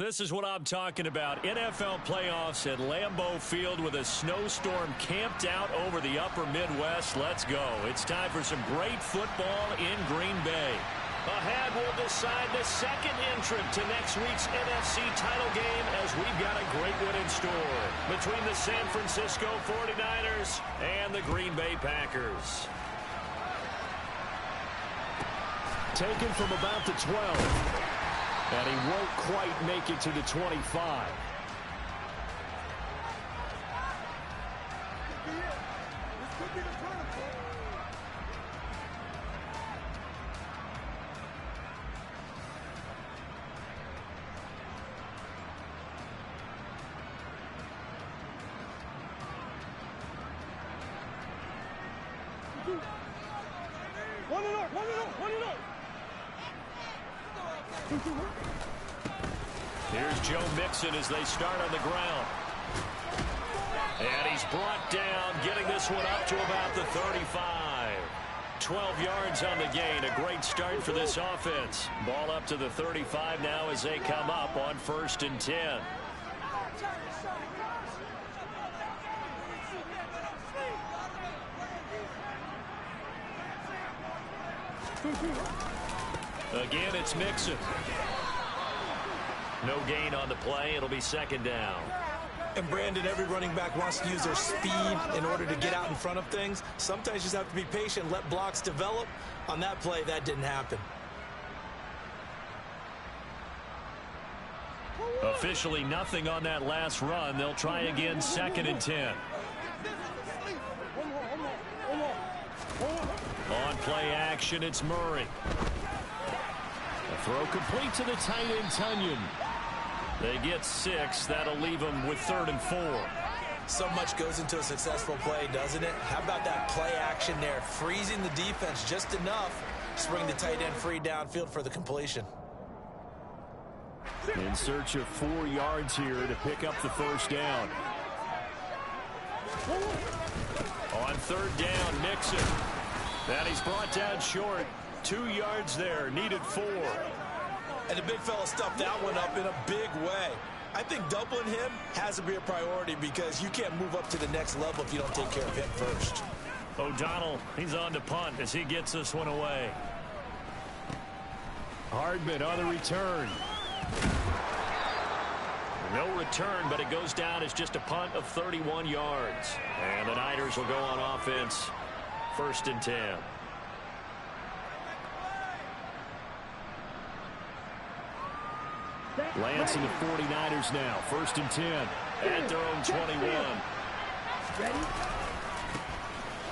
This is what I'm talking about. NFL playoffs at Lambeau Field with a snowstorm camped out over the upper Midwest. Let's go. It's time for some great football in Green Bay. Ahead will decide the second entrant to next week's NFC title game as we've got a great one in store between the San Francisco 49ers and the Green Bay Packers. Taken from about the 12. And he won't quite make it to the 25. Here's Joe Mixon as they start on the ground. And he's brought down, getting this one up to about the 35. 12 yards on the gain. A great start for this offense. Ball up to the 35 now as they come up on 1st and 10. Again, it's Mixon. No gain on the play. It'll be 2nd down. And Brandon, every running back wants to use their speed in order to get out in front of things. Sometimes you just have to be patient, let blocks develop. On that play, that didn't happen. Officially nothing on that last run. They'll try again 2nd and 10. On play action, it's Murray. A throw complete to the tight end, Tunyon. They get 6. That'll leave them with 3rd and 4. So much goes into a successful play, doesn't it? How about that play action there? Freezing the defense just enough to bring the tight end free downfield for the completion. In search of 4 yards here to pick up the 1st down. On 3rd down, Mixon. And he's brought down short. 2 yards there, needed 4. And the big fella stuffed that one up in a big way. I think doubling him has to be a priority because you can't move up to the next level if you don't take care of him first. O'Donnell, he's on to punt as he gets this one away. Hardman on the return. No return, but it goes down as just a punt of 31 yards. And the Niners will go on offense. 1st and 10. Lance and the 49ers now. 1st and 10 at their own 21.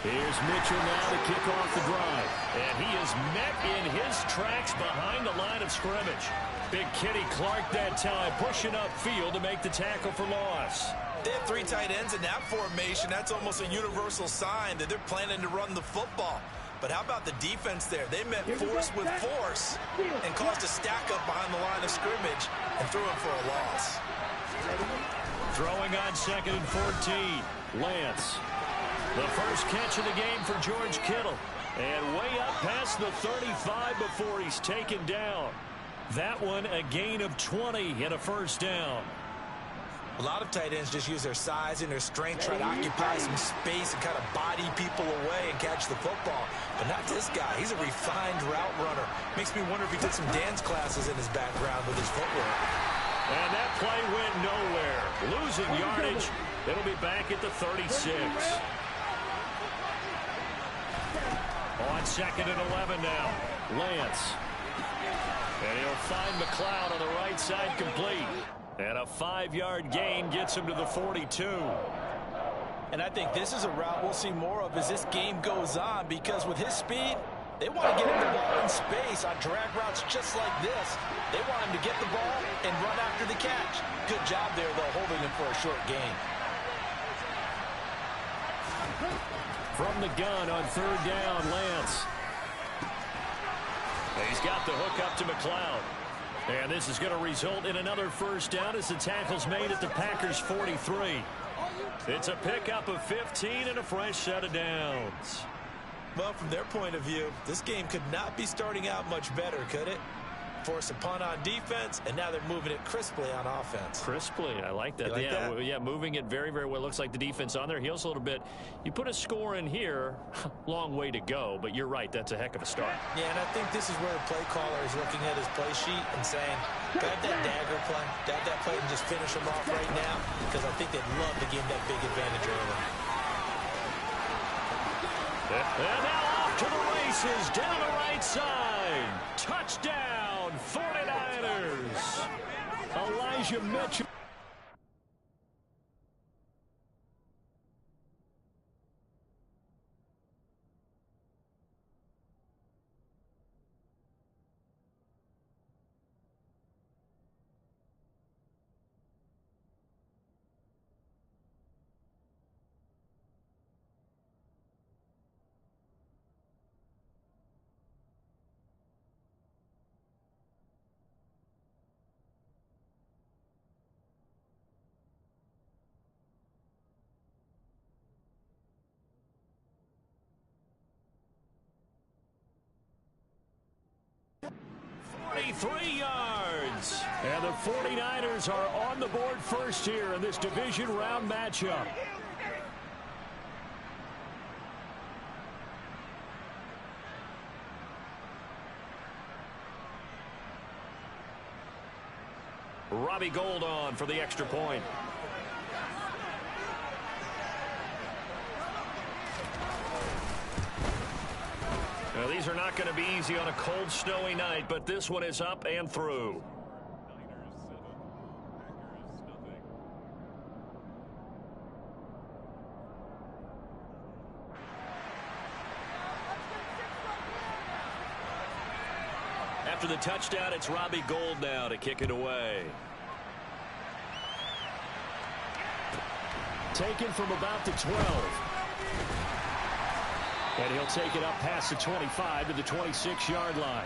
Here's Mitchell now to kick off the drive. And he is met in his tracks behind the line of scrimmage. Big Kenny Clark that time pushing upfield to make the tackle for loss. They have 3 tight ends in that formation. That's almost a universal sign that they're planning to run the football. But how about the defense there? They met force with force and caused a stack up behind the line of scrimmage and threw him for a loss. Throwing on 2nd and 14. Lance. The first catch of the game for George Kittle. And way up past the 35 before he's taken down. That one a gain of 20 and a 1st down. A lot of tight ends just use their size and their strength, try to occupy some space and kind of body people away and catch the football. But not this guy. He's a refined route runner. Makes me wonder if he took some dance classes in his background with his footwork. And that play went nowhere. Losing yardage. It'll be back at the 36. On 2nd and 11 now. Lance. And he'll find McLeod on the right side complete. And a 5-yard gain gets him to the 42. And I think this is a route we'll see more of as this game goes on because with his speed, they want to get him the ball in space on drag routes just like this. They want him to get the ball and run after the catch. Good job there, though, holding him for a short gain. From the gun on 3rd down, Lance. He's got the hook up to McLeod. And this is going to result in another 1st down as the tackle's made at the Packers' 43. It's a pickup of 15 and a fresh set of downs. Well, from their point of view, this game could not be starting out much better, could it? force a punt on defense, and now they're moving it crisply on offense. Crisply, I like that. Like that? Yeah, moving it very, very well. Looks like the defense on their heels a little bit. You put a score in here, long way to go, but you're right, that's a heck of a start. Yeah, and I think this is where the play caller is looking at his play sheet and saying, grab that dagger play, grab that play and just finish them off right now, because I think they'd love to gain that big advantage early. And now off to the races, down the right side. Touchdown, 49ers. Elijah Mitchell. Three yards. And the 49ers are on the board first here in this division round matchup. Robbie Gould on for the extra point. Now, these are not going to be easy on a cold, snowy night, but this one is up and through. After the touchdown, it's Robbie Gould now to kick it away. Taken from about the 12. And he'll take it up past the 25 to the 26-yard line.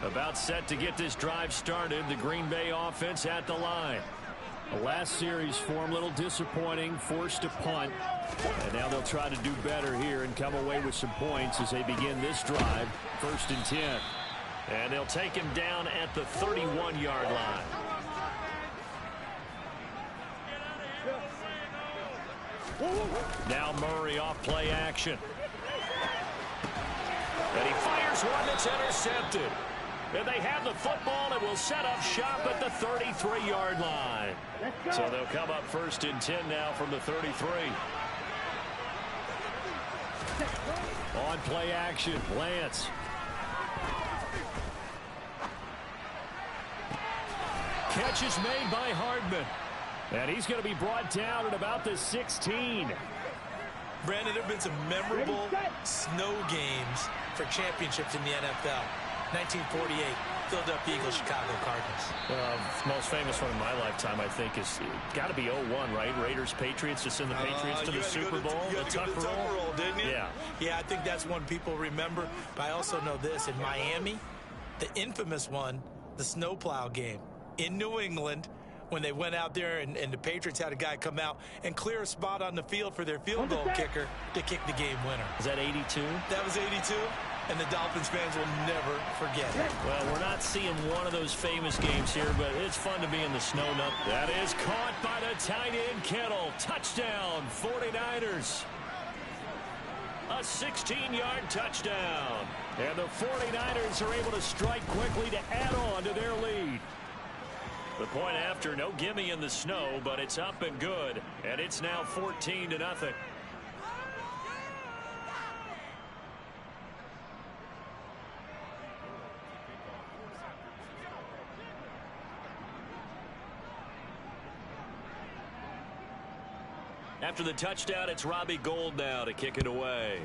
About set to get this drive started. The Green Bay offense at the line. The last series for them, a little disappointing, forced to punt. And now they'll try to do better here and come away with some points as they begin this drive. 1st and 10. And they'll take him down at the 31-yard line. Now Murray off play action. And he fires one that's intercepted. And they have the football and will set up shop at the 33-yard line. So they'll come up 1st and 10 now from the 33. On play action, Lance. Catch is made by Hardman. And he's going to be brought down at about the 16. Brandon, there have been some memorable snow games for championships in the NFL. 1948, Philadelphia Eagles, Chicago Cardinals. Most famous one in my lifetime, I think, is got to be 01, right? Raiders, Patriots, to send the Patriots to the Super Bowl. You had to go to the Tuck Roll, didn't you? Yeah. Yeah, I think that's one people remember. But I also know this. In Miami, the infamous one, the snowplow game in New England, when they went out there and the Patriots had a guy come out and clear a spot on the field for their field goal kicker to kick the game winner. Is that 82? That was 82. And the Dolphins fans will never forget it. Well, we're not seeing one of those famous games here, but it's fun to be in the snow. That is caught by the tight end, Kittle. Touchdown, 49ers. A 16-yard touchdown. And the 49ers are able to strike quickly to add on to their lead. The point after, no gimme in the snow, but it's up and good. And it's now 14-0. After the touchdown, it's Robbie Gould now to kick it away.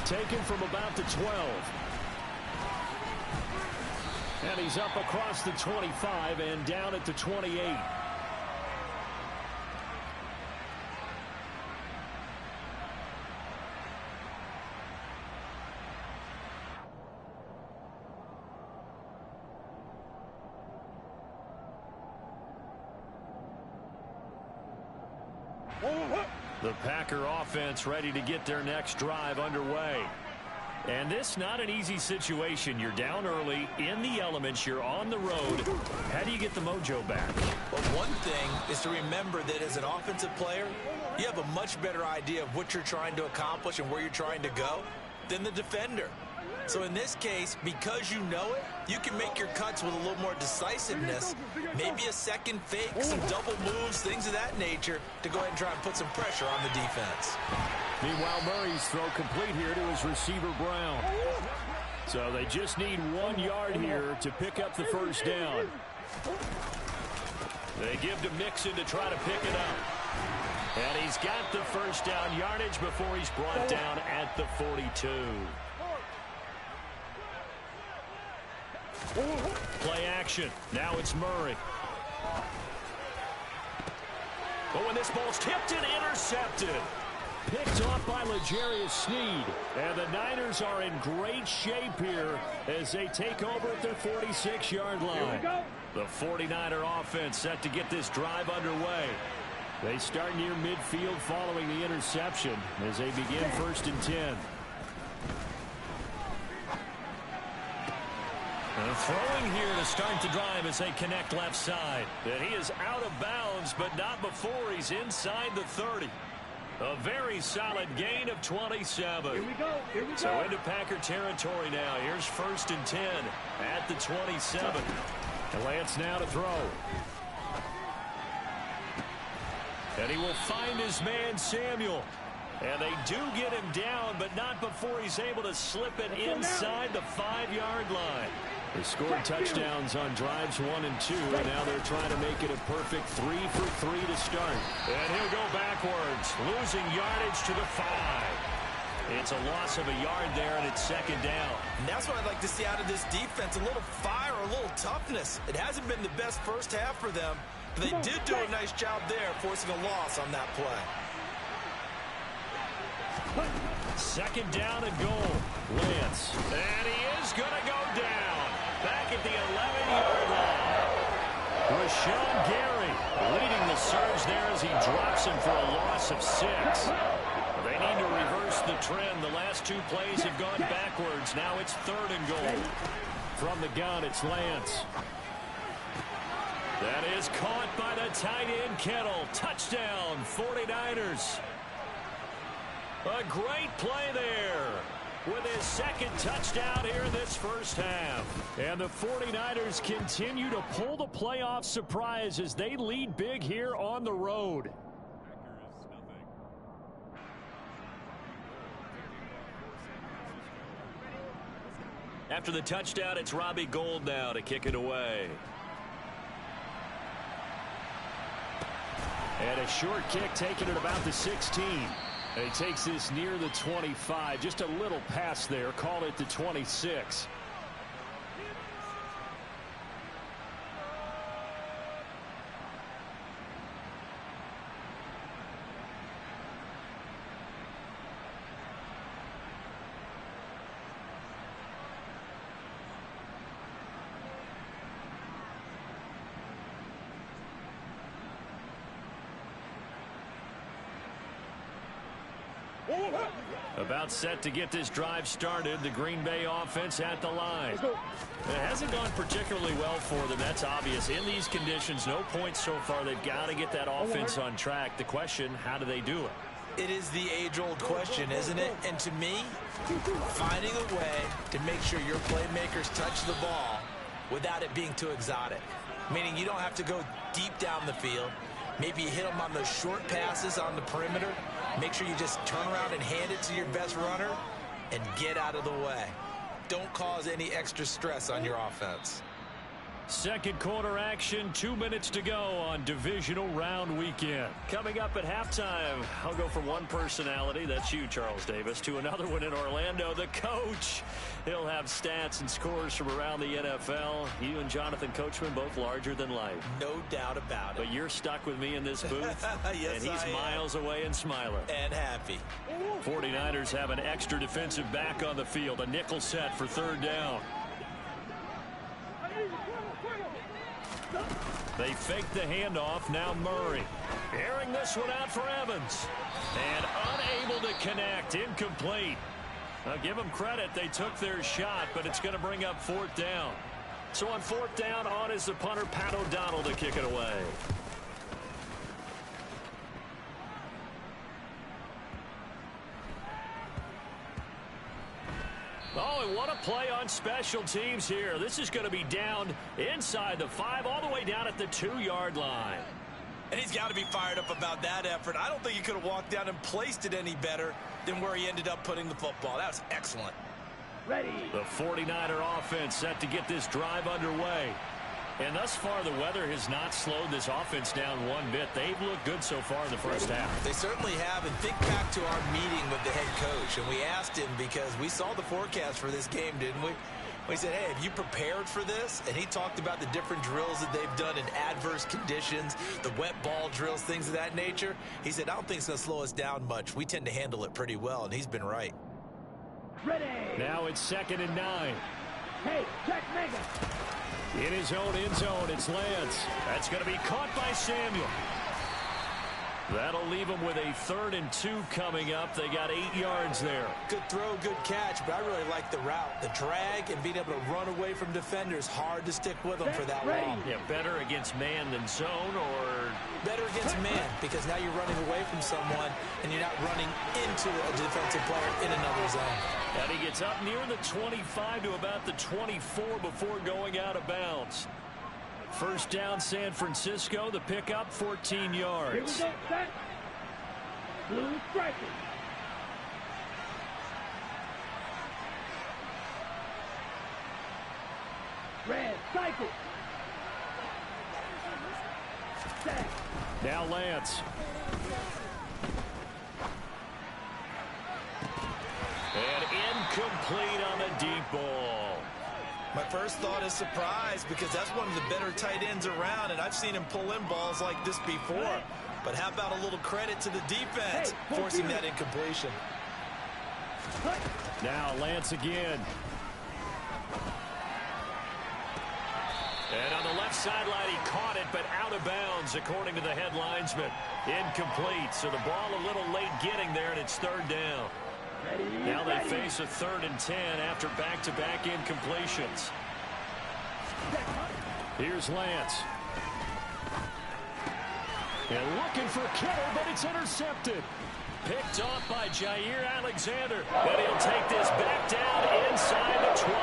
Taken from about the 12. And he's up across the 25 and down at the 28. The Packer offense ready to get their next drive underway. And this not an easy situation. You're down early, in the elements, you're on the road. How do you get the mojo back? Well, one thing is to remember that as an offensive player, you have a much better idea of what you're trying to accomplish and where you're trying to go than the defender. So in this case, because you know it, you can make your cuts with a little more decisiveness, maybe a second fake, some double moves, things of that nature, to go ahead and try and put some pressure on the defense. Meanwhile, Murray's throw complete here to his receiver, Brown. So they just need 1 yard here to pick up the first down. They give to Mixon to try to pick it up. And he's got the first down yardage before he's brought down at the 42. Play action. Now it's Murray. But when this ball's tipped and intercepted. Picked off by L'Jarius Sneed. And the Niners are in great shape here as they take over at their 46-yard line. The 49er offense set to get this drive underway. They start near midfield following the interception as they begin 1st and 10. And throwing here to start the drive as they connect left side. And he is out of bounds, but not before he's inside the 30. A very solid gain of 27. Here we go. So into Packer territory now. Here's 1st and 10 at the 27. And Lance now to throw. And he will find his man Samuel. And they do get him down, but not before he's able to slip it inside the 5-yard line. They scored touchdowns on drives 1 and 2, and now they're trying to make it a perfect 3 for 3 to start. And he'll go backwards, losing yardage to the 5. It's a loss of a yard there, and it's 2nd down. And that's what I'd like to see out of this defense, a little fire, a little toughness. It hasn't been the best first half for them, but they did do a nice job there, forcing a loss on that play. 2nd down and goal. Lance. And he is going to go down. Back at the 11-yard line. Rashawn Gary leading the surge there as he drops him for a loss of 6. They need to reverse the trend. The last 2 plays have gone backwards. Now it's 3rd and goal. From the gun, it's Lance. That is caught by the tight end, Kittle. Touchdown, 49ers. A great play there with his 2nd touchdown here in this first half. And the 49ers continue to pull the playoff surprise as they lead big here on the road. After the touchdown, it's Robbie Gould now to kick it away. And a short kick taken at about the 16. And he takes this near the 25. Just a little pass there. Call it the 26. About set to get this drive started. The Green Bay offense at the line. It hasn't gone particularly well for them. That's obvious. In these conditions, no points so far. They've got to get that offense on track. The question, how do they do it? It is the age-old question, isn't it? And to me, finding a way to make sure your playmakers touch the ball without it being too exotic. Meaning you don't have to go deep down the field. Maybe you hit them on those short passes on the perimeter. Make sure you just turn around and hand it to your best runner and get out of the way. Don't cause any extra stress on your offense. Second quarter action, 2 minutes to go on divisional round weekend. Coming up at halftime, I'll go from one personality, that's you, Charles Davis, to another one in Orlando, the coach. He'll have stats and scores from around the NFL. You and Jonathan Coachman, both larger than life. No doubt about it. But you're stuck with me in this booth, yes, and he's miles away and smiling. And happy. 49ers have an extra defensive back on the field, a nickel set for 3rd down. They fake the handoff. Now Murray. Airing this one out for Evans. And unable to connect. Incomplete. Now, give them credit. They took their shot, but it's going to bring up 4th down. So on 4th down, on is the punter, Pat O'Donnell, to kick it away. Oh, and what a play on special teams here. This is going to be down inside the 5, all the way down at the 2-yard line. And he's got to be fired up about that effort. I don't think he could have walked down and placed it any better than where he ended up putting the football. That was excellent. Ready. The 49er offense set to get this drive underway. And thus far, the weather has not slowed this offense down one bit. They've looked good so far in the first half. They certainly have. And think back to our meeting with the head coach. And we asked him, because we saw the forecast for this game, didn't we? We said, hey, have you prepared for this? And he talked about the different drills that they've done in adverse conditions, the wet ball drills, things of that nature. He said, I don't think it's going to slow us down much. We tend to handle it pretty well, and he's been right. Ready. Now it's 2nd and 9. Hey, check Mega. In his own end zone, it's Lance. That's going to be caught by Samuel. That'll leave them with a 3rd and 2 coming up. They got 8 yards there. Good throw, good catch, but I really like the route. The drag and being able to run away from defenders. Hard to stick with them for that long. Yeah, better against man than zone, or better against man, because now you're running away from someone and you're not running into a defensive player in another zone. And he gets up near the 25 to about the 24 before going out of bounds. 1st down, San Francisco. The pickup, 14 yards. Here we go, set. Blue striking. Red cycle. Set. Now Lance. And incomplete on the deep ball. My first thought is surprise, because that's one of the better tight ends around, and I've seen him pull in balls like this before. But how about a little credit to the defense, forcing that incompletion? Now Lance again. And on the left sideline, he caught it, but out of bounds, according to the head linesman. Incomplete, so the ball a little late getting there, and it's 3rd down. Now they face a 3rd and 10 after back-to-back incompletions. Here's Lance. And looking for Kittle, but it's intercepted. Picked off by Jair Alexander. And he'll take this back down inside the 20.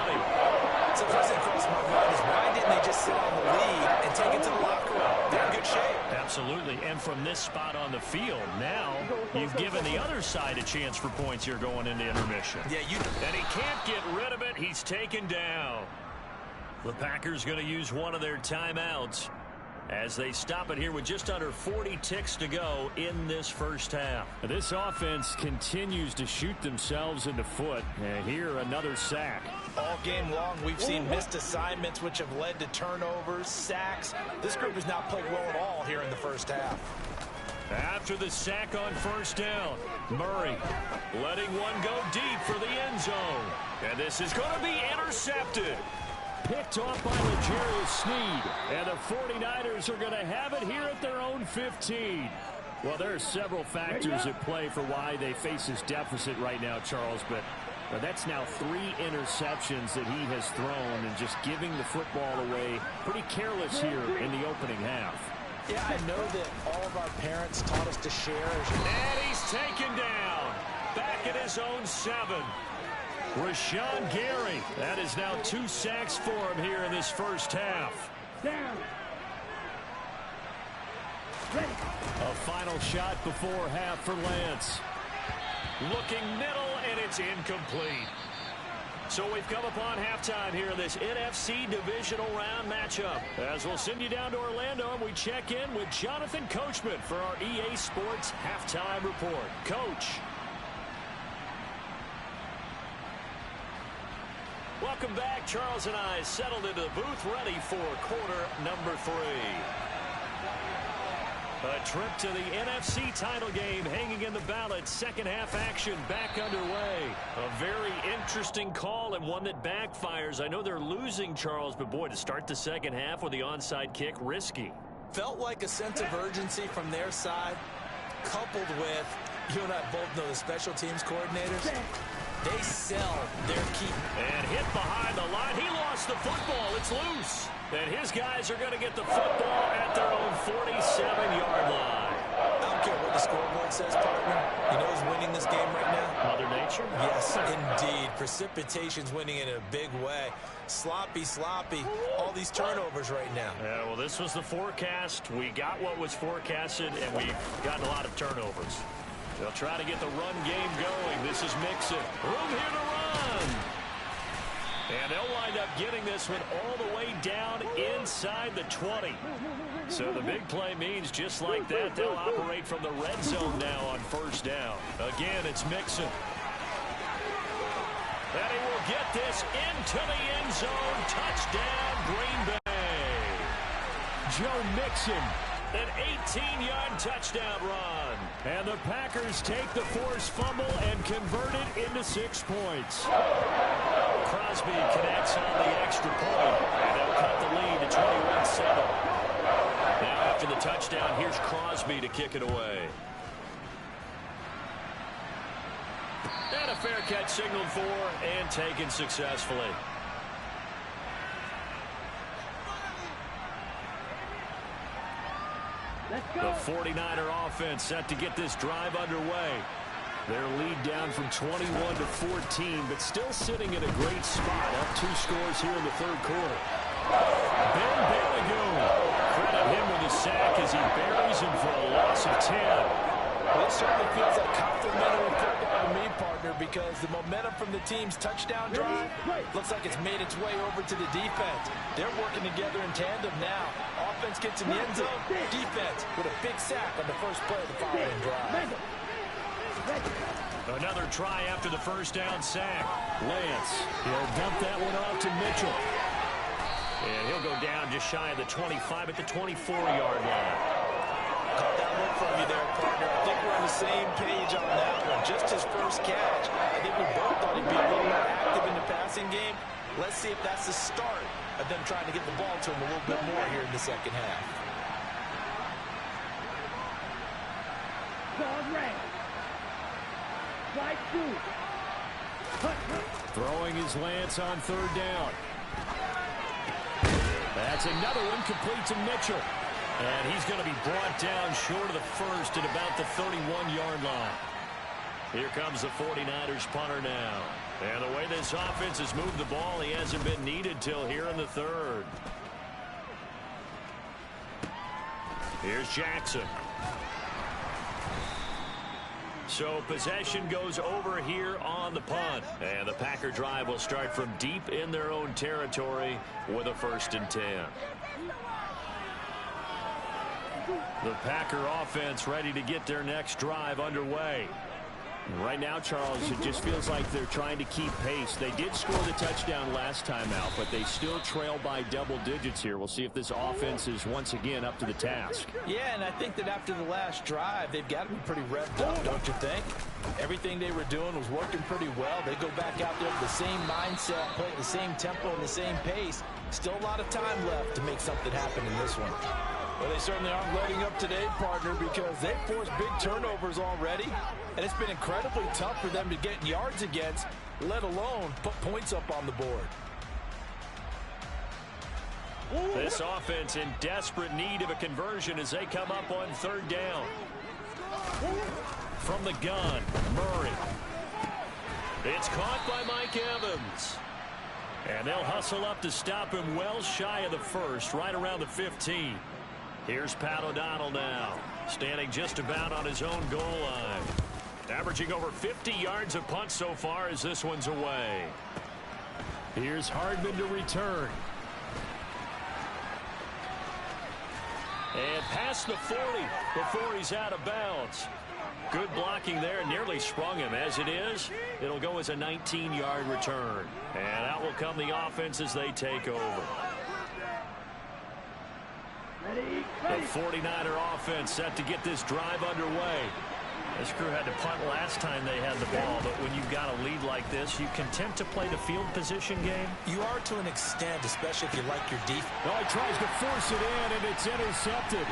So first thing across my mind is, why didn't they just sit on the lead and take it to the locker room? They're in good shape. Absolutely. And from this spot on the field, now you've given the other side a chance for points here going into intermission. Yeah, and he can't get rid of it. He's taken down. The Packers going to use one of their timeouts as they stop it here with just under 40 ticks to go in this first half. This offense continues to shoot themselves in the foot. And here, another sack. All game long, we've seen missed assignments, which have led to turnovers, sacks. This group has not played well at all here in the first half. After the sack on 1st down, Murray letting one go deep for the end zone. And this is going to be intercepted. Picked off by L'Jarius Sneed. And the 49ers are going to have it here at their own 15. Well, there are several factors at play for why they face this deficit right now, Charles, but that's now 3 interceptions that he has thrown, and just giving the football away pretty careless here in the opening half. Yeah, I know that all of our parents taught us to share. And he's taken down. Back at his own 7. Rashawn Gary. That is now 2 sacks for him here in this first half. Down. Ready. A final shot before half for Lance. Looking middle, and it's incomplete. So we've come upon halftime here in this NFC Divisional Round matchup. As we'll send you down to Orlando, and we check in with Jonathan Coachman for our EA Sports Halftime Report. Coach. Welcome back. Charles and I settled into the booth, ready for quarter number 3. A trip to the NFC title game hanging in the balance. Second half action back underway. A very interesting call, and one that backfires. I know they're losing, Charles, but boy, to start the second half with the onside kick, risky. Felt like a sense of urgency from their side. coupled with, you and I both know the special teams coordinators, they sell their key. And hit behind the line. He lost the football. It's loose. And his guys are going to get the football at their own 47-yard line. I don't care what the scoreboard says, partner. You know who's winning this game right now? Mother Nature? Yes, indeed. Precipitation's winning in a big way. Sloppy, all these turnovers right now. Yeah, well, this was the forecast. We got what was forecasted, and we've gotten a lot of turnovers. They'll try to get the run game going. This is Mixon. Room here to run. And they'll wind up getting this one all the way down inside the 20. So the big play means just like that, they'll operate from the red zone now on first down. Again, it's Mixon. And he will get this into the end zone. Touchdown, Green Bay. Joe Mixon, an 18-yard touchdown run. And the Packers take the forced fumble and convert it into 6 points. Crosby connects on the extra point, and they'll cut the lead to 21-7. Now after the touchdown, here's Crosby to kick it away. And a fair catch signaled for and taken successfully. The 49er offense set to get this drive underway. Their lead down from 21 to 14, but still sitting in a great spot. Up 2 scores here in the third quarter. Ben Balagoon. Credit him with a sack as he buries him for a loss of 10. Well, it certainly feels like complimentary football to me, partner, because the momentum from the team's touchdown drive looks like it's made its way over to the defense. They're working together in tandem now. Offense gets in the end zone. Defense with a big sack on the first play of the following drive. Another try after the first down sack. Lance, he'll dump that one off to Mitchell. And he'll go down just shy of the 25 at the 24-yard line. Caught that look from you there, partner. I think we're on the same page on that one. Just his first catch. I think we both thought he'd be a little more active in the passing game. Let's see if that's the start of them trying to get the ball to him a little bit more here in the second half. Throwing his Lance on third down. That's another one complete to Mitchell. And he's going to be brought down short of the first at about the 31-yard line. Here comes the 49ers punter now. And the way this offense has moved the ball, he hasn't been needed till here in the third. Here's Jackson. So possession goes over here on the punt. And the Packer drive will start from deep in their own territory with a 1st and 10. The Packer offense ready to get their next drive underway. Right now, Charles, it just feels like they're trying to keep pace. They did score the touchdown last time out, but they still trail by double digits here. We'll see if this offense is once again up to the task. Yeah, and I think that after the last drive, they've got to be pretty revved up, don't you think? Everything they were doing was working pretty well. They go back out there with the same mindset, play at the same tempo and the same pace. Still a lot of time left to make something happen in this one. Well, they certainly aren't letting up today, partner, because they've forced big turnovers already. And it's been incredibly tough for them to get yards against, let alone put points up on the board. This offense in desperate need of a conversion as they come up on third down. From the gun, Murray. It's caught by Mike Evans. And they'll hustle up to stop him well shy of the first, right around the 15. Here's Pat O'Donnell now, standing just about on his own goal line. Averaging over 50 yards of punt so far as this one's away. Here's Hardman to return. And past the 40 before he's out of bounds. Good blocking there, nearly sprung him. As it is, it'll go as a 19-yard return. And out will come the offense as they take over. The 49er offense set to get this drive underway. This crew had to punt last time they had the ball, but when you've got a lead like this, you content to play the field position game? You are to an extent, especially if you like your defense. No, he tries to force it in, and it's intercepted.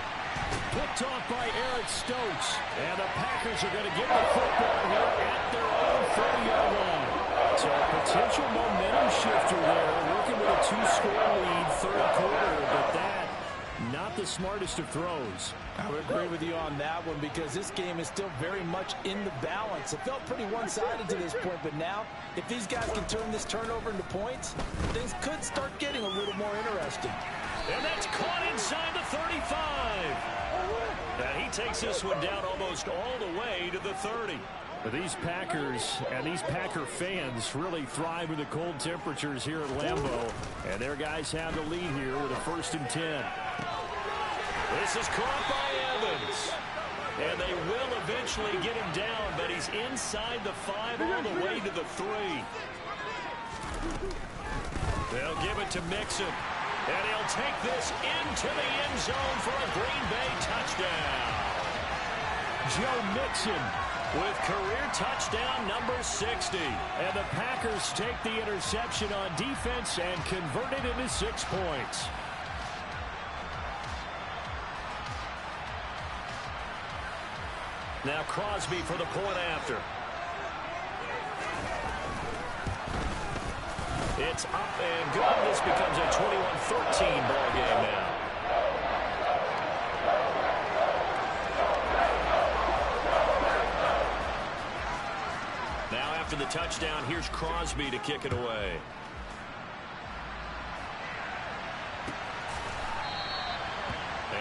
Picked off by Eric Stokes. And the Packers are going to get the football here at their own 30-yard line. So a potential momentum shifter there. Working with a 2-score lead, third quarter. But that, not the smartest of throws. I would agree with you on that one because this game is still very much in the balance. It felt pretty one-sided to this point, but now if these guys can turn this turnover into points, things could start getting a little more interesting. And that's caught inside the 35. And he takes this one down almost all the way to the 30. These Packers and these Packer fans really thrive in the cold temperatures here at Lambeau. And their guys have the lead here with a 1st and 10. This is caught by Evans. And they will eventually get him down, but he's inside the 5 all the way to the 3. They'll give it to Mixon. And he'll take this into the end zone for a Green Bay touchdown. Joe Mixon with career touchdown number 60. And the Packers take the interception on defense and convert it into 6 points. Now Crosby for the point after. It's up and good. This becomes a 21-13 ball game now. Now after the touchdown, here's Crosby to kick it away.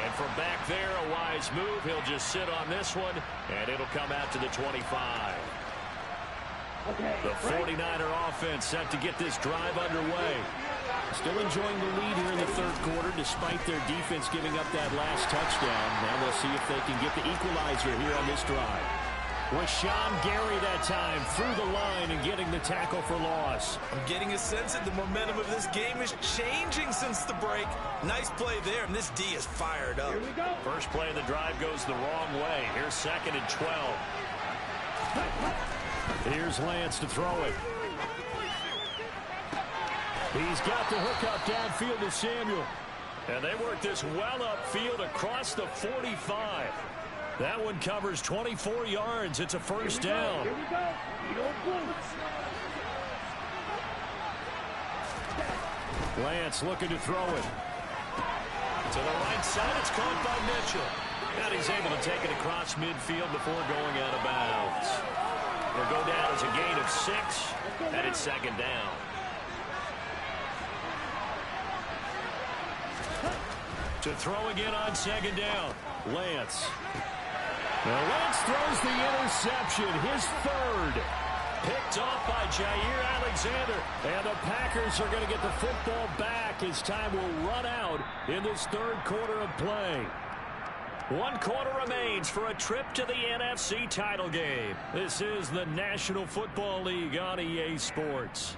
And from back there, a wise move. He'll just sit on this one, and it'll come out to the 25. The 49er offense set to get this drive underway. Still enjoying the lead here in the third quarter despite their defense giving up that last touchdown. Now we'll see if they can get the equalizer here on this drive. With Sean Gary that time through the line and getting the tackle for loss. I'm getting a sense that the momentum of this game is changing since the break. Nice play there, and this D is fired up. Here we go. First play of the drive goes the wrong way. Here's 2nd and 12. Here's Lance to throw it. He's got the hook up downfield to Samuel. And they work this well upfield across the 45. That one covers 24 yards. It's a first down. Here we go. Lance looking to throw it. To the right side, it's caught by Mitchell. And he's able to take it across midfield before going out of bounds. It'll go down as a gain of 6, and it's 2nd down. To throw again on 2nd down, Lance. Now Lance throws the interception, his 3rd. Picked off by Jair Alexander. And the Packers are going to get the football back as time will run out in this third quarter of play. 1 quarter remains for a trip to the NFC title game. This is the National Football League on EA Sports.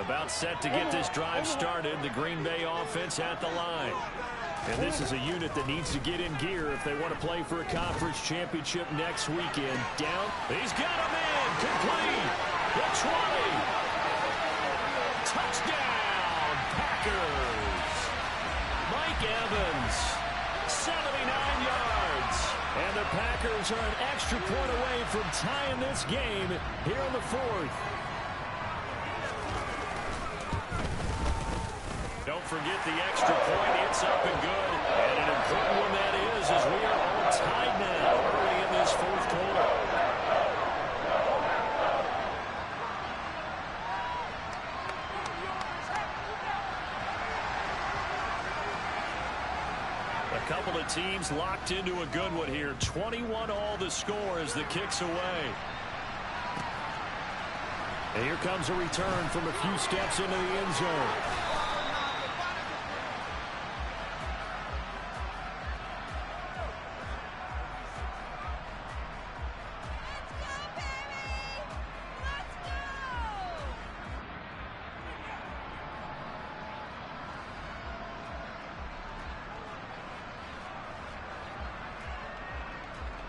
About set to get this drive started. The Green Bay offense at the line. And this is a unit that needs to get in gear if they want to play for a conference championship next weekend. Down. He's got a man. Complete. The 20. Touchdown, Packers. Mike Evans. 79 yards. And the Packers are an extra point away from tying this game here in the 4th. Don't forget the extra point. It's up and good. And an important one that is, as we are all tied now early in this 4th quarter. A couple of teams locked into a good one here. 21 all the score as the kick's away. And here comes a return from a few steps into the end zone.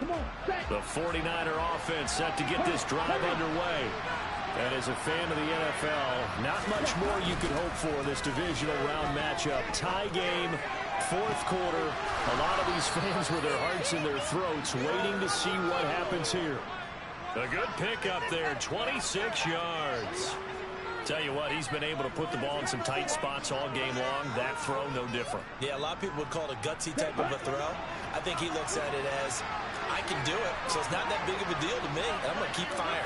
Come on, set. The 49er offense set to get this drive underway. And as a fan of the NFL, not much more you could hope for in this divisional round matchup. Tie game, fourth quarter. A lot of these fans with their hearts in their throats waiting to see what happens here. A good pickup there, 26 yards. Tell you what, he's been able to put the ball in some tight spots all game long. That throw, no different. Yeah, a lot of people would call it a gutsy type of a throw. I think he looks at it as, I can do it, so it's not that big of a deal to me, and I'm going to keep firing.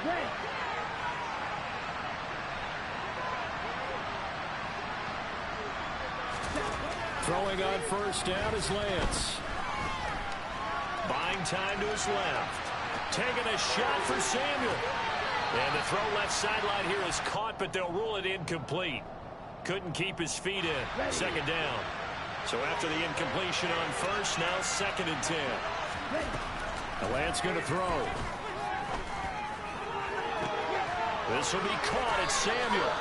Ready. Throwing on first down is Lance. Buying time to his left. Taking a shot for Samuel. And the throw left sideline here is caught, but they'll rule it incomplete. Couldn't keep his feet in. Second down. So after the incompletion on first, now 2nd and 10. The Lance going to throw. This will be caught at Samuel.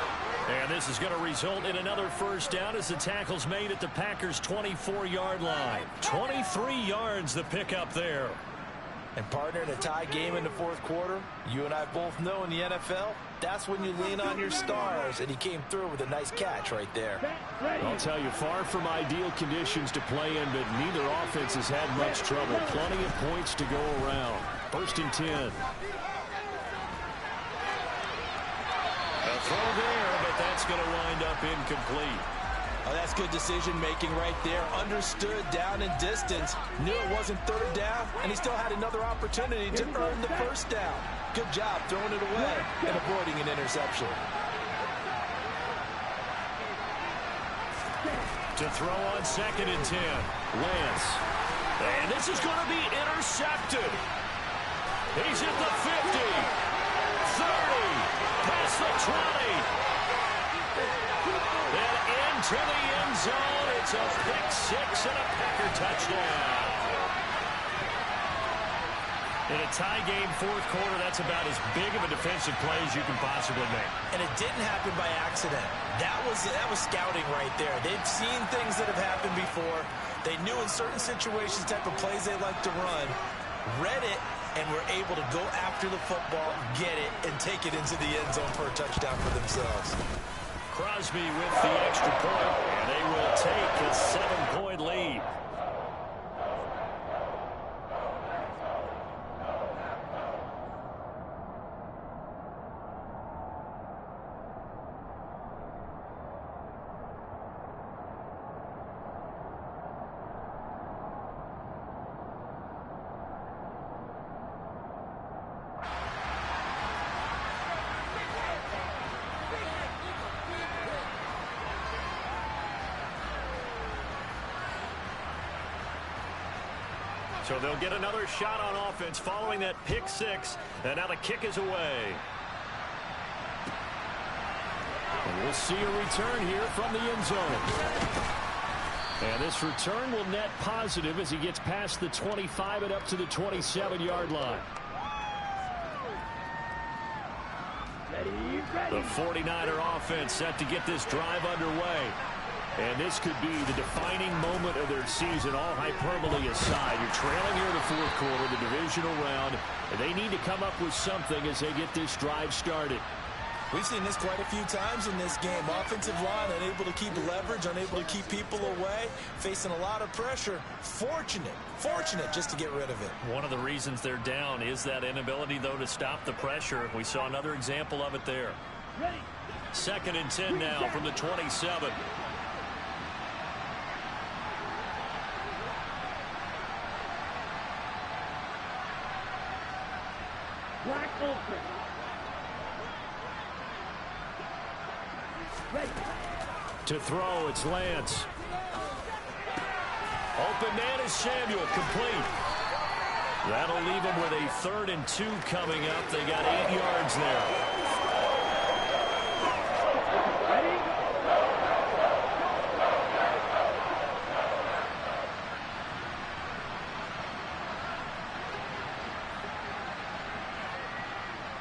And this is going to result in another first down as the tackle's made at the Packers' 24-yard line. 23 yards the pickup there. And partner, in a tie game in the fourth quarter, you and I both know in the NFL, that's when you lean on your stars, and he came through with a nice catch right there. I'll tell you, far from ideal conditions to play in, but neither offense has had much trouble. Plenty of points to go around. 1st and 10. A throw there, but that's going to wind up incomplete. Oh, that's good decision-making right there. Understood down and distance. Knew it wasn't 3rd down, and he still had another opportunity to earn the first down. Good job throwing it away and avoiding an interception. To throw on 2nd and 10. Lance. And this is going to be intercepted. He's at the 50. 30. Past the 20. And into the end zone. It's a pick six and a Packer touchdown. In a tie game, fourth quarter, that's about as big of a defensive play as you can possibly make. And it didn't happen by accident. That was scouting right there. They've seen things that have happened before. They knew in certain situations type of plays they like to run, read it, and were able to go after the football, get it, and take it into the end zone for a touchdown for themselves. Crosby with the extra point, and they will take a 7-point lead. So they'll get another shot on offense following that pick six. And now the kick is away. And we'll see a return here from the end zone. And this return will net positive as he gets past the 25 and up to the 27-yard line. The 49er offense set to get this drive underway. And this could be the defining moment of their season, all hyperbole aside. You're trailing here in the fourth quarter, the divisional round, and they need to come up with something as they get this drive started. We've seen this quite a few times in this game. Offensive line unable to keep leverage, unable to keep people away, facing a lot of pressure. Fortunate just to get rid of it. One of the reasons they're down is that inability, though, to stop the pressure. We saw another example of it there. 2nd and 10 now from the 27. Black open. Ready. To throw, it's Lance. Open man is Samuel, complete. That'll leave them with a 3rd and 2 coming up. They got 8 yards there. Ready.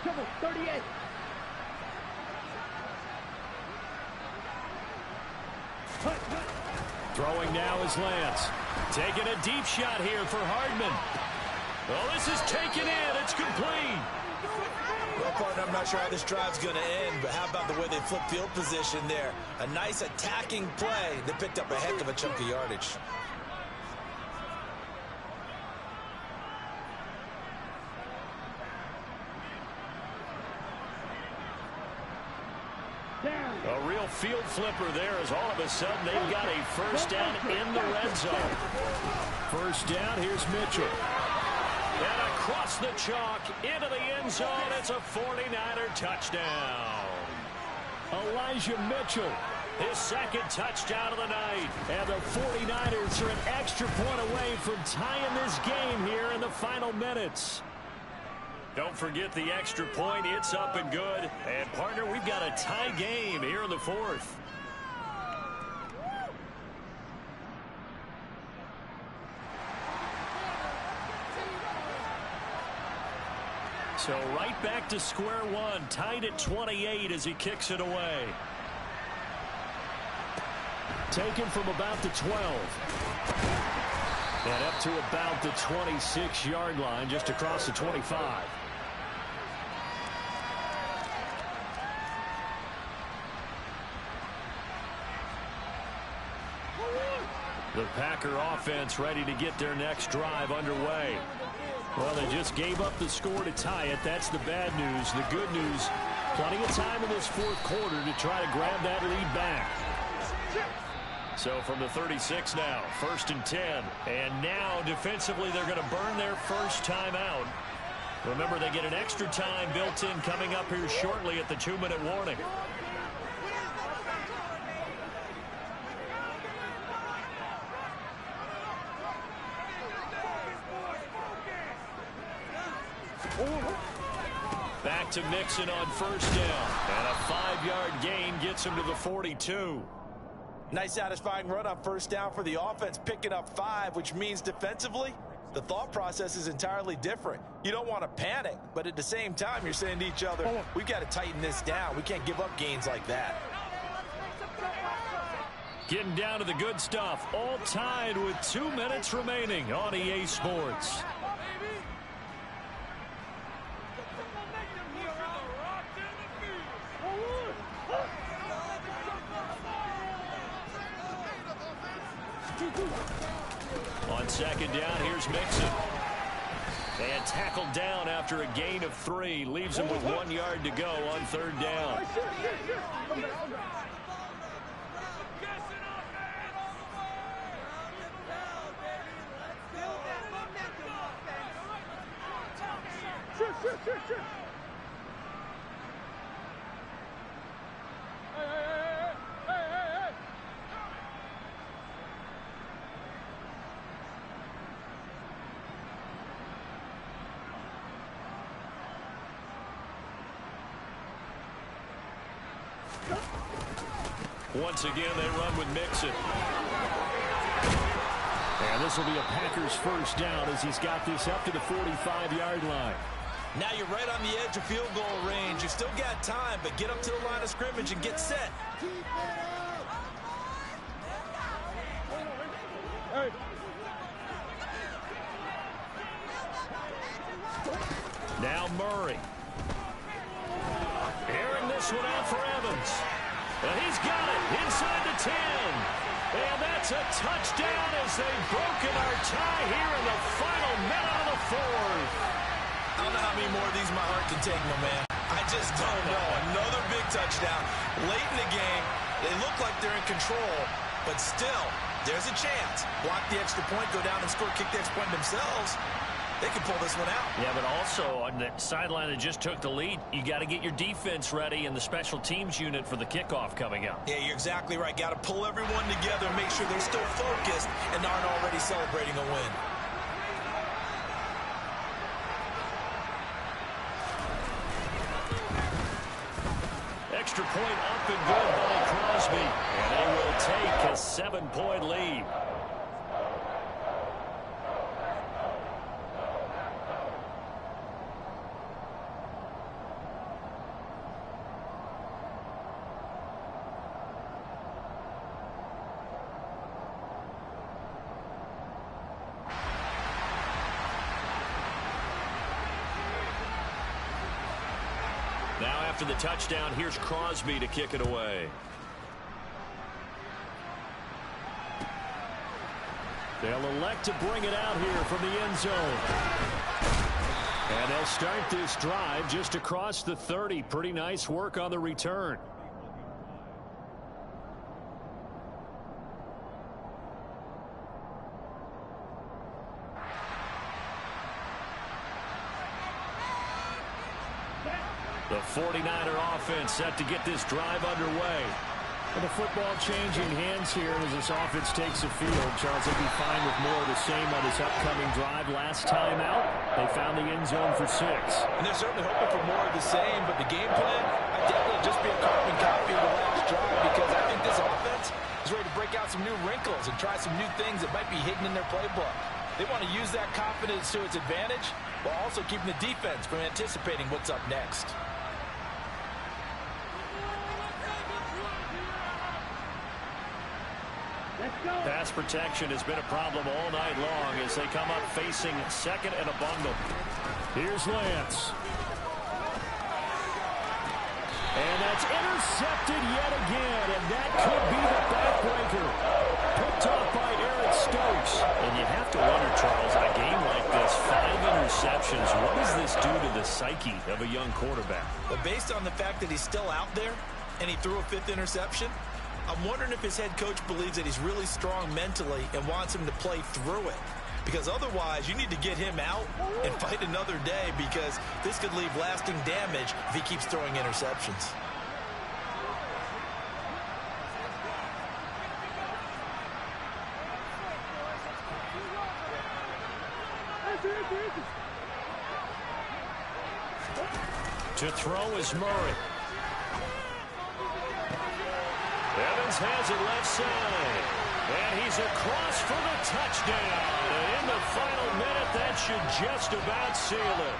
Double 38. Throwing now is Lance. Taking a deep shot here for Hardman. Well, this is taken in. It's complete. Well, partner, I'm not sure how this drive's going to end, but how about the way they flip field position there? A nice attacking play. They picked up a heck of a chunk of yardage. A real field flipper there as all of a sudden they've got a first down in the red zone. First down, here's Mitchell. And across the chalk into the end zone. It's a 49er touchdown. Elijah Mitchell, his second touchdown of the night. And the 49ers are an extra point away from tying this game here in the final minutes. Don't forget the extra point. It's up and good. And, partner, we've got a tie game here in the fourth. So right back to square one. Tied at 28 as he kicks it away. Taken from about the 12. And up to about the 26-yard line, just across the 25. The Packer offense ready to get their next drive underway. Well, they just gave up the score to tie it. That's the bad news. The good news, plenty of time in this fourth quarter to try to grab that lead back. So from the 36 now, 1st and 10. And now defensively they're going to burn their first time out. Remember, they get an extra time built in coming up here shortly at the 2-minute warning. Back to Mixon on first down. And a 5-yard gain gets him to the 42. Nice satisfying run on first down for the offense, picking up 5, which means defensively, the thought process is entirely different. You don't want to panic, but at the same time, you're saying to each other, we've got to tighten this down. We can't give up gains like that. Getting down to the good stuff, all tied with 2 minutes remaining on EA Sports. On second down, here's Mixon. And tackled down after a gain of 3. Leaves him with 1 yard to go on third down. Once again, they run with Mixon. And this will be a Packers first down as he's got this up to the 45-yard line. Now you're right on the edge of field goal range. You still got time, but get up to the line of scrimmage and get set. Now Murray. Airing this one out for Evans. And he's got it inside the 10. And that's a touchdown as they've broken our tie here in the final minute of the fourth. I don't know how many more of these my heart can take, my man. I just don't know. Another big touchdown. Late in the game, they look like they're in control, but still, there's a chance. Block the extra point, go down and score, kick the extra point themselves. They can pull this one out. Yeah, but also on the sideline that just took the lead, you got to get your defense ready and the special teams unit for the kickoff coming up. Yeah, you're exactly right. Got to pull everyone together and make sure they're still focused and aren't already celebrating a win. Extra point up and good by Crosby. And they will take a 7-point lead. Now after the touchdown, here's Crosby to kick it away. They'll elect to bring it out here from the end zone. And they'll start this drive just across the 30. Pretty nice work on the return. The 49er offense set to get this drive underway. And the football changing hands here as this offense takes the field. Charles will be fine with more of the same on this upcoming drive. Last time out, they found the end zone for 6. And they're certainly hoping for more of the same, but the game plan, I definitely just be a carbon copy of the last drive because I think this offense is ready to break out some new wrinkles and try some new things that might be hidden in their playbook. They want to use that confidence to its advantage while also keeping the defense from anticipating what's up next. Pass protection has been a problem all night long as they come up facing second and a bundle. Here's Lance. And that's intercepted yet again, and that could be the backbreaker. Picked off by Eric Stokes. And you have to wonder, Charles, in a game like this, 5 interceptions, what does this do to the psyche of a young quarterback? Well, based on the fact that he's still out there and he threw a 5th interception, I'm wondering if his head coach believes that he's really strong mentally and wants him to play through it. Because otherwise, you need to get him out and fight another day because this could leave lasting damage if he keeps throwing interceptions. To throw is Murray. Evans has it left side. And he's across for the touchdown. And in the final minute, that should just about seal it.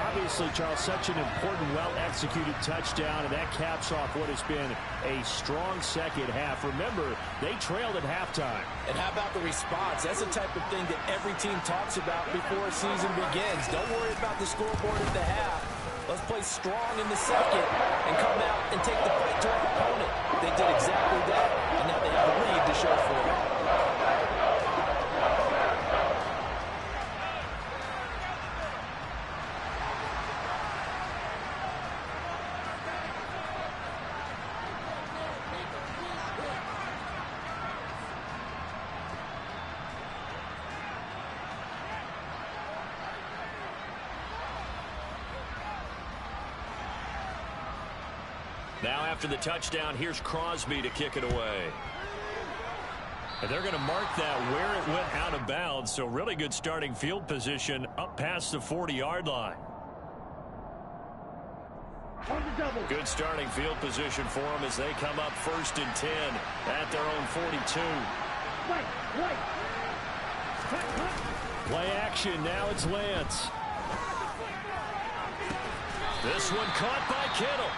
Obviously, Charles, such an important, well-executed touchdown, and that caps off what has been a strong second half. Remember, they trailed at halftime. And how about the response? That's the type of thing that every team talks about before a season begins. Don't worry about the scoreboard at the half. Let's play strong in the second and come out and take the fight to our opponent. They did exactly that, and now they have the lead to show for it. Now after the touchdown, here's Crosby to kick it away. And they're going to mark that where it went out of bounds, so really good starting field position up past the 40-yard line. Good starting field position for them as they come up 1st and 10 at their own 42. Play action, now it's Lance. This one caught by Kittle.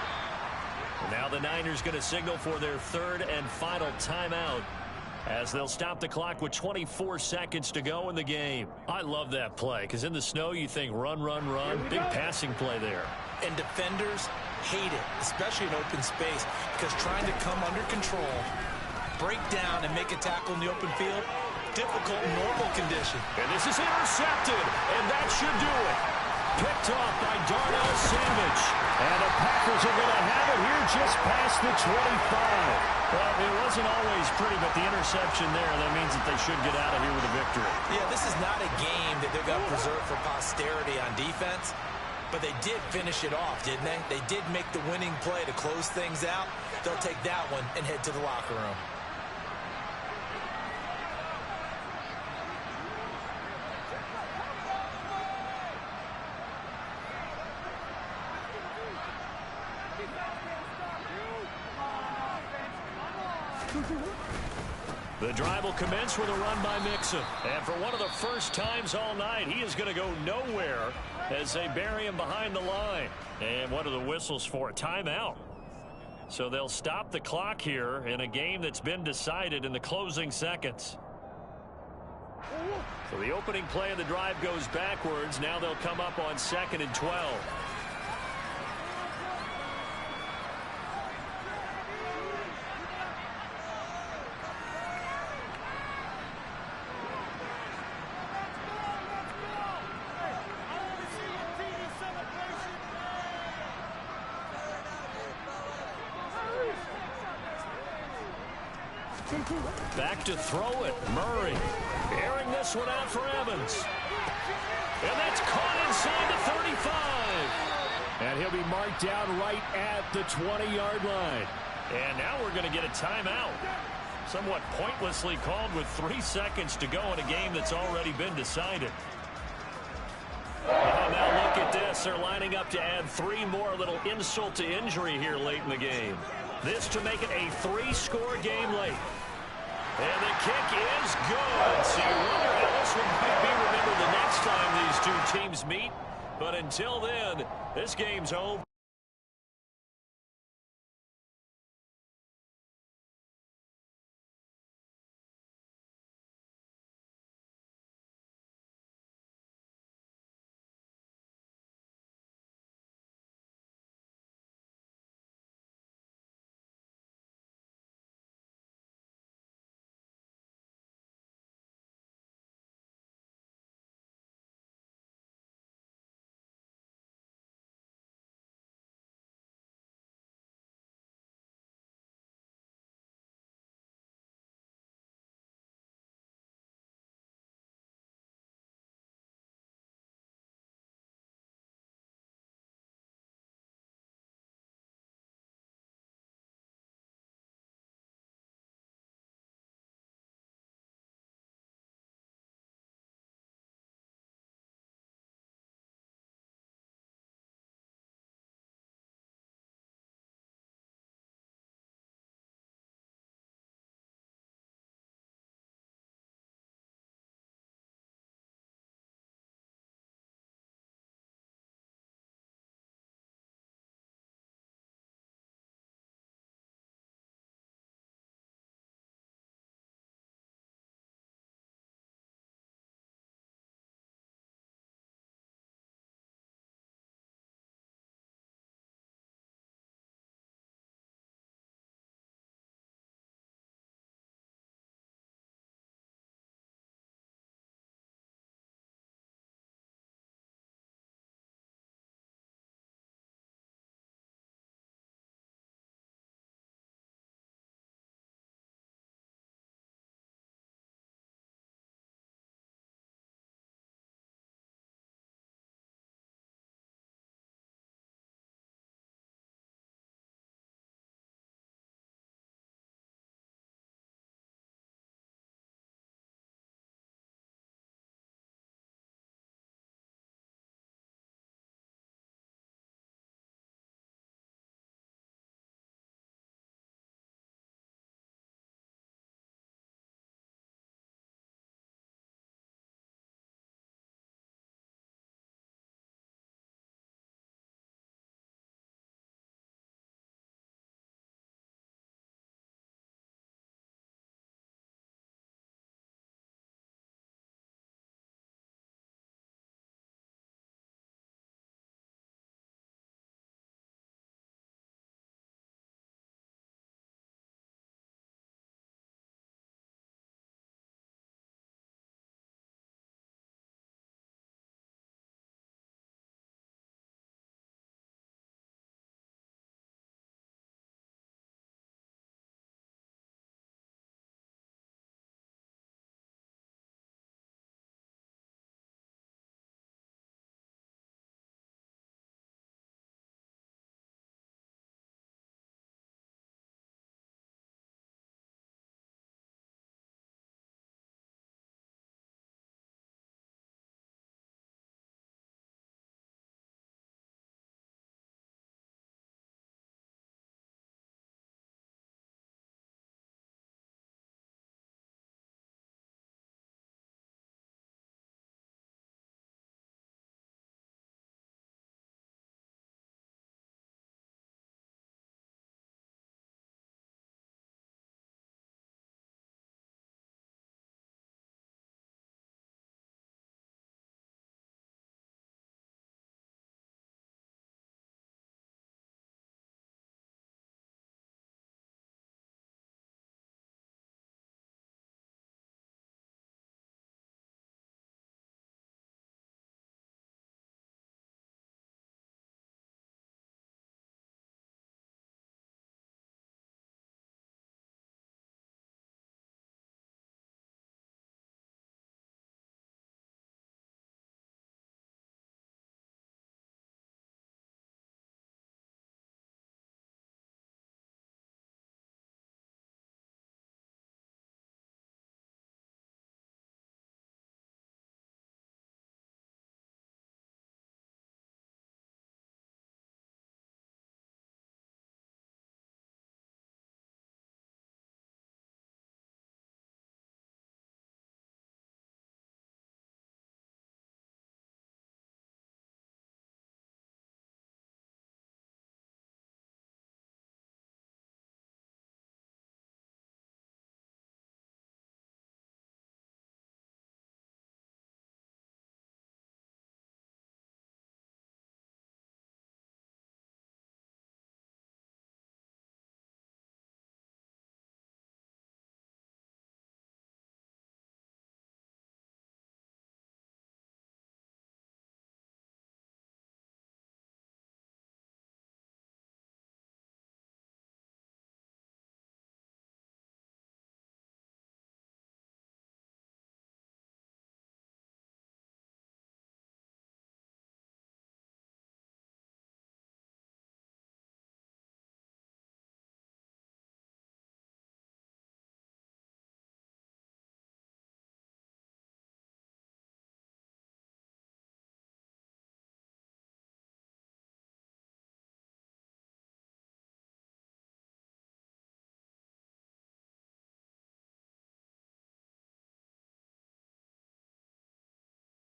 Now the Niners going to signal for their 3rd and final timeout as they'll stop the clock with 24 seconds to go in the game. I love that play because in the snow you think run, run, run. Big passing play there. And defenders hate it, especially in open space, because trying to come under control, break down, and make a tackle in the open field, difficult in normal condition. And this is intercepted, and that should do it. Picked off by Darnell Savage. And the Packers are going to have it here just past the 25. Well, it wasn't always pretty, but the interception there, that means that they should get out of here with a victory. Yeah, this is not a game that they're going to preserve for posterity on defense, but they did finish it off, didn't they? They did make the winning play to close things out. They'll take that one and head to the locker room. The drive will commence with a run by Mixon. And for one of the first times all night, he is going to go nowhere as they bury him behind the line. And what are the whistles for? Timeout. So they'll stop the clock here in a game that's been decided in the closing seconds. So the opening play of the drive goes backwards. Now they'll come up on 2nd and 12. Back to throw it. Murray airing this one out for Evans. And that's caught inside the 35. And he'll be marked down right at the 20-yard line. And now we're going to get a timeout. Somewhat pointlessly called with 3 seconds to go in a game that's already been decided. Oh, now look at this. They're lining up to add 3 more. A little insult to injury here late in the game. This to make it a 3-score game late. And the kick is good. So you wonder how this one might be remembered the next time these two teams meet. But until then, this game's over.